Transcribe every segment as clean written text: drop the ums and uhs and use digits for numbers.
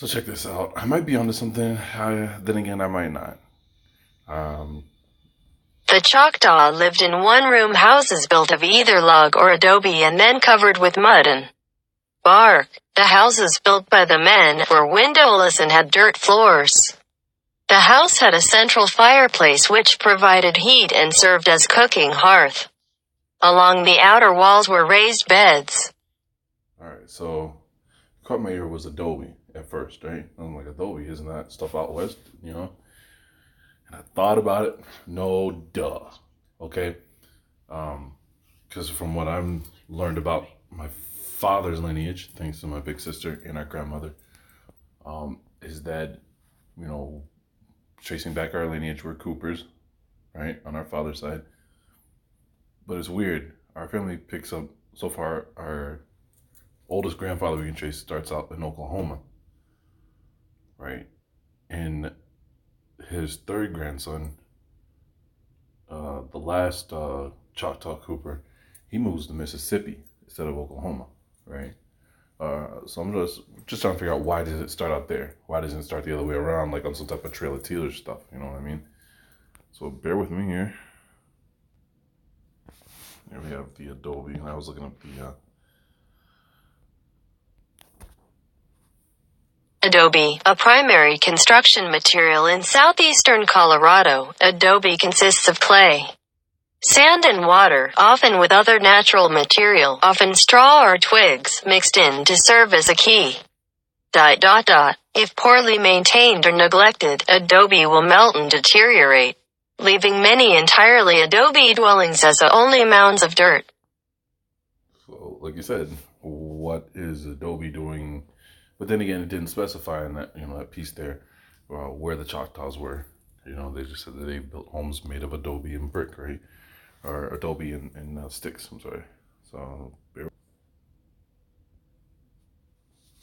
So check this out. I might be onto something. Then again, I might not. The Choctaw lived in one-room houses built of either log or adobe and then covered with mud and bark. The houses built by the men were windowless and had dirt floors. The house had a central fireplace which provided heat and served as cooking hearth. Along the outer walls were raised beds. All right, so caught my ear was adobe at first, right? I'm like, adobe, isn't that stuff out west, you know? And I thought about it. No, duh. Okay, because from what I've learned about my father's lineage, thanks to my big sister and our grandmother, is that, you know, tracing back our lineage, we're Coopers, right, on our father's side. But it's weird. Our family picks up, so far, our oldest grandfather we can trace starts out in Oklahoma, right? And his third grandson, the last Choctaw Cooper, he moves to Mississippi instead of Oklahoma, right? So I'm just trying to figure out, why does it start out there? Why doesn't it start the other way around, like on some type of Trail of Tears stuff? You know what I mean? So bear with me here. Here we have the adobe, and I was looking up the Adobe, a primary construction material in southeastern Colorado. Adobe consists of clay, sand and water, often with other natural material, often straw or twigs, mixed in to serve as a key. If poorly maintained or neglected, adobe will melt and deteriorate, leaving many entirely adobe dwellings as only mounds of dirt. So, like you said, what is adobe doing? But then again, it didn't specify in that, you know, that piece there, where the Choctaws were. You know, they just said that they built homes made of adobe and brick, right? Or adobe and sticks, I'm sorry. So,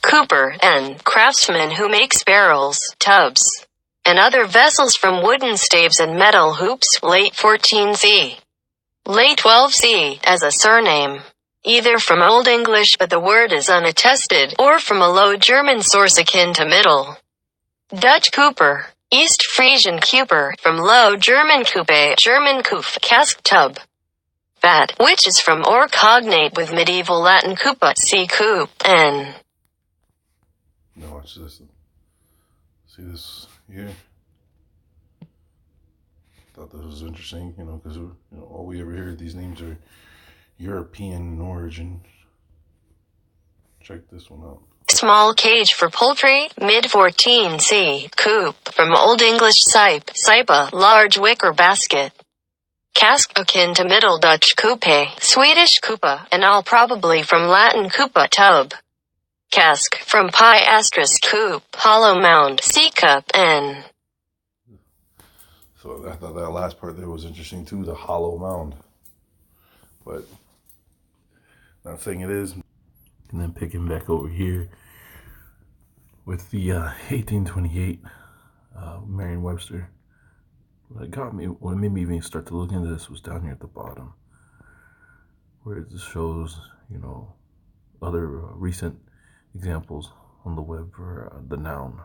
Cooper and craftsmen who makes barrels, tubs, and other vessels from wooden staves and metal hoops, late 14th, late 12th, as a surname. Either from Old English but the word is unattested, or from a Low German source akin to Middle Dutch Cooper, East Frisian Kuper, from Low German Kupe, German Kuf, cask tub, vat, which is from or cognate with medieval Latin cupa, see coop, n. now watch this. See this here? Thought that was interesting, you know, because, you know, all we ever hear, these names are European in origin. Check this one out. Small cage for poultry, mid-14th, coop, from Old English sipe, sipa, large wicker basket. Cask, akin to Middle Dutch coupe, Swedish kupa, and all probably from Latin kupa, tub. Cask, from pi asterisk coop, hollow mound, C cup, n. So I thought that last part there was interesting too, the hollow mound. But not saying it is. And then picking back over here with the 1828 Merriam-Webster. What made me even start to look into this was down here at the bottom, where it just shows, you know, other recent examples on the web for the noun.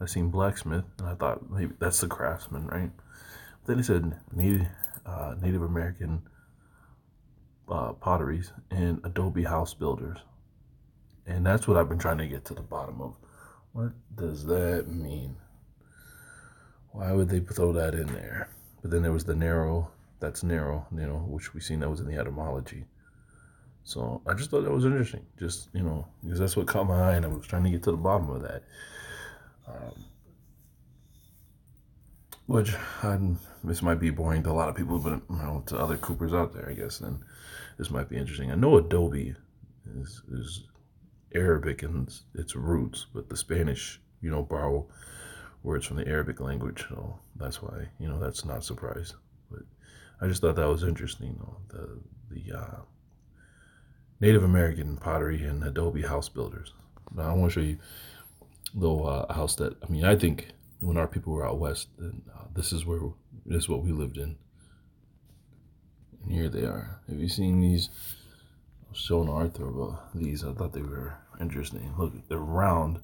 I seen blacksmith, and I thought maybe that's the craftsman, right? But then it said Native American potteries and adobe house builders, and that's what I've been trying to get to the bottom of. What does that mean? Why would they throw that in there? But then there was the narrow, you know, which we seen that was in the etymology. So I just thought that was interesting, just, you know, because that's what caught my eye, and I was trying to get to the bottom of that. This might be boring to a lot of people, but, you know, to other Coopers out there, I guess, then this might be interesting. I know adobe is Arabic in its roots, but the Spanish, you know, borrow words from the Arabic language, so that's why, you know, that's not a surprise. But I just thought that was interesting, though, the Native American pottery and adobe house builders. Now I want to show you a house that, I mean, I think when our people were out west, then this is what we lived in. And here they are. Have you seen these? I was showing Arthur about these. I thought they were interesting. Look, they're round.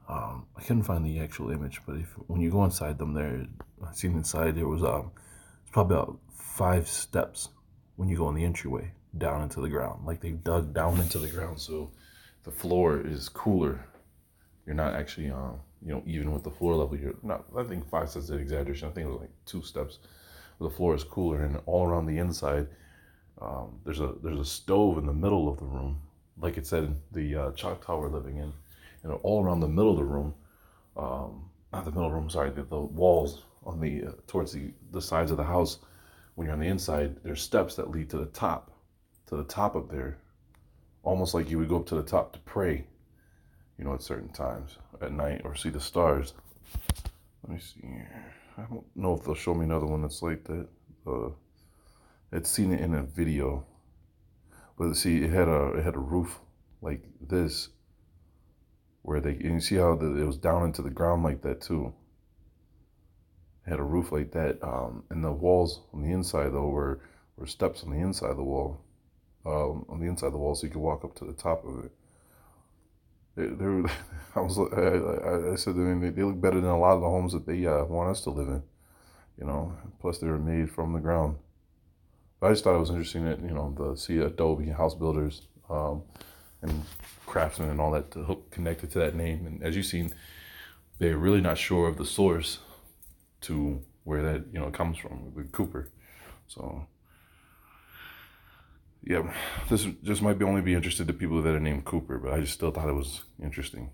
I couldn't find the actual image, but when you go inside them, I seen inside there was it's probably about 5 steps when you go in the entryway down into the ground. Like they dug down into the ground, so the floor is cooler. You're not actually even with the floor level. You're not. I think 5 steps is an exaggeration. I think it was like 2 steps. The floor is cooler, and all around the inside, there's a stove in the middle of the room, like it said the Choctaw we're living in. And all around the middle of the room, not the middle room, sorry, the walls on the towards the sides of the house. When you're on the inside, there's steps that lead to the top up there, almost like you would go up to the top to pray, at certain times at night or see the stars. Let me see here. I don't know if they'll show me another one that's like that. I'd seen it in a video, but see, it had a roof like this, where and you see how it was down into the ground like that too. It had a roof like that, and the walls on the inside though were steps on the inside of the wall, so you could walk up to the top of it. I said, I mean, they look better than a lot of the homes that they want us to live in, Plus, they were made from the ground. But I just thought it was interesting that see Adobe house builders and craftsmen and all that to hook connected to that name. And as you've seen, they're really not sure of the source to where that comes from with Cooper. So yeah, this just might be only be interested to people that are named Cooper, but I just still thought it was interesting.